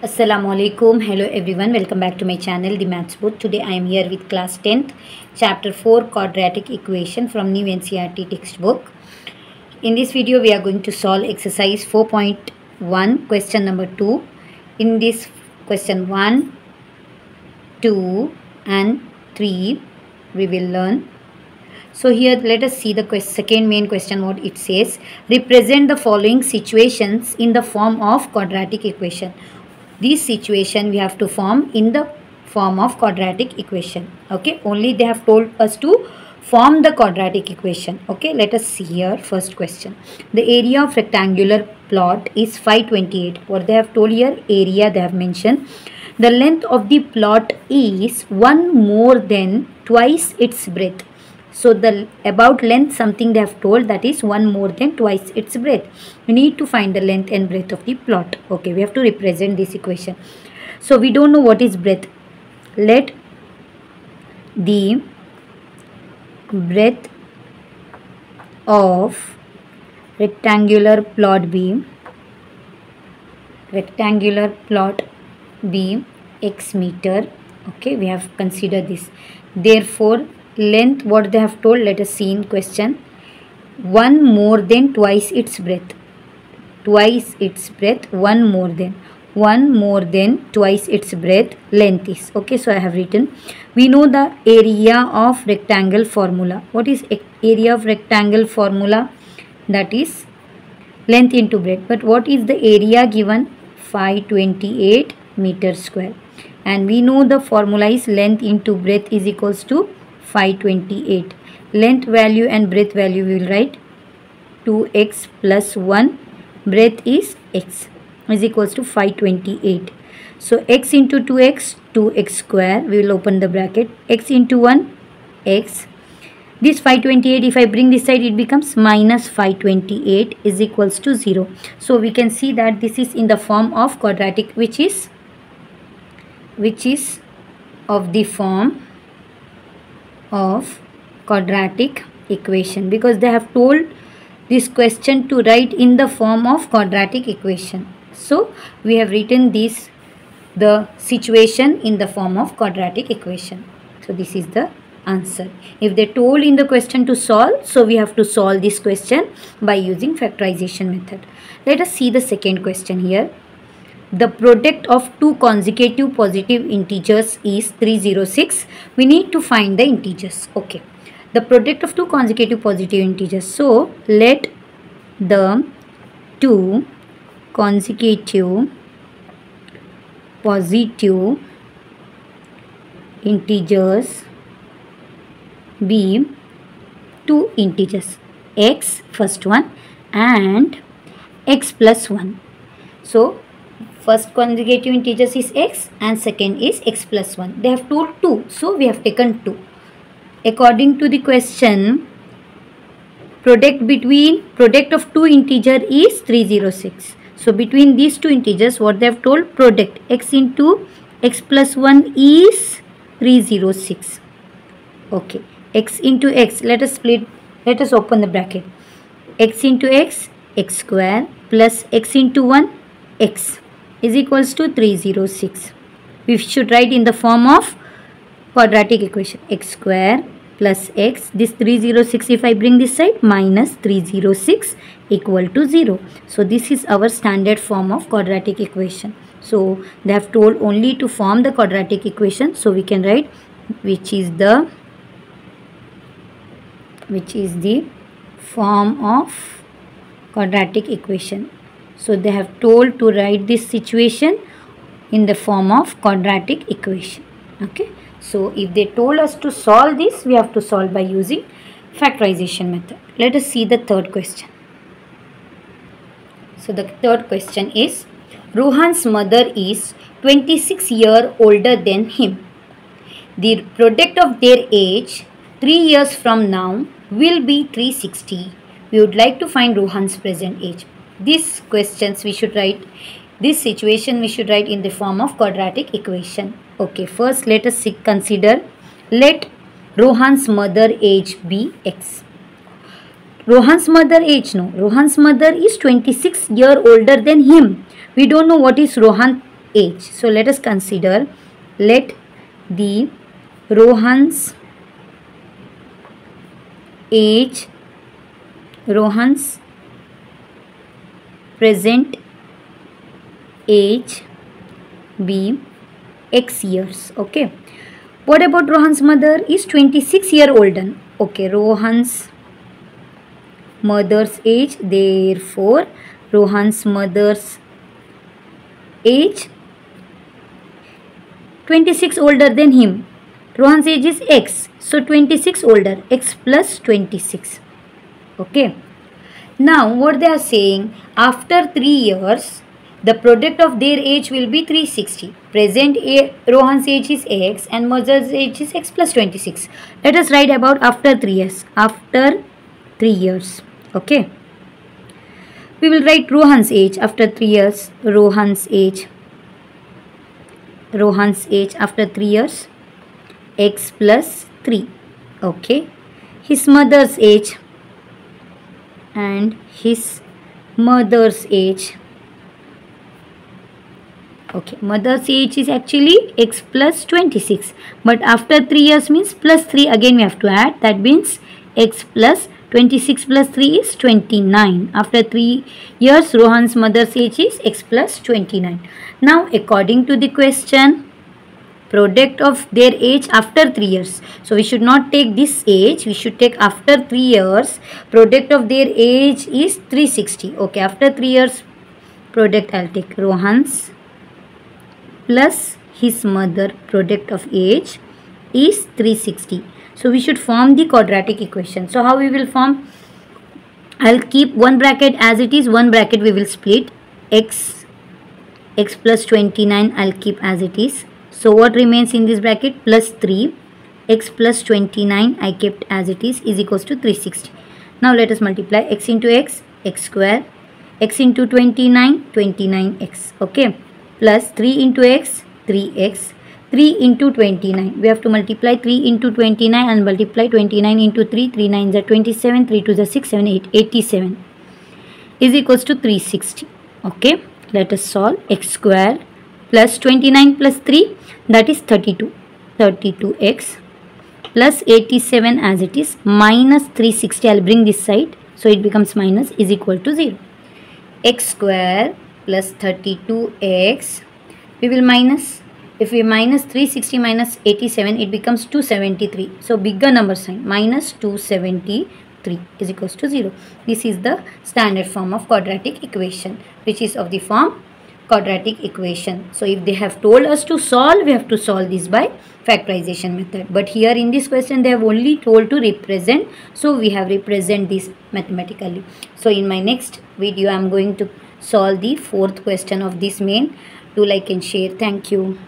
Assalamualaikum. Hello everyone. Welcome back to my channel, The Maths Book. Today I am here with class 10th, chapter 4, quadratic equation from new NCERT textbook. In this video, we are going to solve exercise 4.1, question number 2. In this question 1, 2 and 3, we will learn. So here let us see the second main question, what it says. Represent the following situations in the form of quadratic equation. This situation we have to form in the form of quadratic equation. Okay, only they have told us to form the quadratic equation. Okay, let us see here. First question, the area of rectangular plot is 528. What they have told here, area they have mentioned. The length of the plot is 1 more than twice its breadth. So the about length something they have told, that is 1 more than twice its breadth. We need to find the length and breadth of the plot. Okay, we have to represent this equation. So we don't know what is breadth. Let the breadth of rectangular plot be x meter. Okay, we have considered this. Therefore length, what they have told, let us see in question. 1 more than twice its breadth. Twice its breadth, 1 more than twice its breadth length is. Okay, so I have written. We know the area of rectangle formula. What is area of rectangle formula? That is length into breadth. But what is the area given? 528 meters square. And we know the formula is length into breadth is equals to 528. Length value and breadth value we will write 2x plus 1. Breadth is x is equals to 528. So x into 2x, 2x square. We will open the bracket. X into 1, x. This 528, if I bring this side, it becomes minus 528 is equals to 0. So we can see that this is in the form of quadratic, which is of the form of quadratic equation, because they have told this question to write in the form of quadratic equation. So we have written the situation in the form of quadratic equation. So this is the answer. If they told in the question to solve, so we have to solve this question by using factorization method. Let us see the second question here. The product of two consecutive positive integers is 306. We need to find the integers. Okay, the product of two consecutive positive integers. So let the two consecutive positive integers be two integers, x first one and x plus 1. So first consecutive integers is x and second is x plus 1. They have told 2. So we have taken 2. According to the question, product of two integer is 306. So between these two integers, what they have told, product x into x plus 1 is 306. Okay, x into x, let us open the bracket. X into x, x square plus x into 1, x is equals to 306. We should write in the form of quadratic equation. X square plus x, this 306, if I bring this side, minus 306 equal to 0. So this is our standard form of quadratic equation. So they have told only to form the quadratic equation. So we can write which is the form of quadratic equation. So they have told to write this situation in the form of quadratic equation. Okay, so if they told us to solve this, we have to solve by using factorization method. Let us see the third question. So the third question is, Rohan's mother is 26 years older than him. The product of their age 3 years from now will be 360. We would like to find Rohan's present age. These questions we should write, this situation we should write in the form of quadratic equation. Okay, first let us consider, let Rohan's mother age be x. Rohan's mother is 26 years older than him. We don't know what is Rohan's age. So let us consider, let the Rohan's age, Rohan's present age be X years. Okay. What about Rohan's mother is 26-year older. Okay, Rohan's mother's age, therefore Rohan's mother's age 26 older than him. Rohan's age is X. So 26 older, X plus 26. Okay. Now what they are saying, after 3 years, the product of their age will be 360. Present Rohan's age is X and mother's age is X plus 26. Let us write about after 3 years. After 3 years. Okay. We will write Rohan's age after 3 years. Rohan's age after 3 years, X plus 3. Okay. His mother's age and his mother's age. Okay, mother's age is actually X plus 26. But after 3 years means plus 3 again we have to add. That means X plus 26 plus 3 is 29. After 3 years, Rohan's mother's age is X plus 29. Now, according to the question, product of their age after 3 years. So, we should not take this age. We should take after 3 years. Product of their age is 360. Okay, after 3 years, product I'll take Rohan's plus his mother product of age is 360. So we should form the quadratic equation. So how we will form? I'll keep one bracket as it is, one bracket we will split. X plus 29 I'll keep as it is. So what remains in this bracket? Plus 3. X plus 29 I kept as it is equals to 360. Now let us multiply x into x, x square. X into 29, 29x. Okay. Plus 3 into x, 3x. 3 into 29. We have to multiply 3 into 29 and multiply 29 into 3. 3 9s are 27. 3 2s are 6, 7, 8. 87 is equals to 360. Okay. Let us solve. X square plus 29 plus 3, that is 32. 32x plus 87 as it is minus 360. I'll bring this side. So it becomes minus is equal to 0. X square plus 32x. We will minus. If we minus 360 minus 87, it becomes 273. So bigger number sign, minus 273 is equals to 0. This is the standard form of quadratic equation, which is of the form quadratic equation. So if they have told us to solve, we have to solve this by factorization method. But here in this question, they have only told to represent. So we have represent this mathematically. So in my next video, I am going to solve the fourth question of this main. Do like and share. Thank you.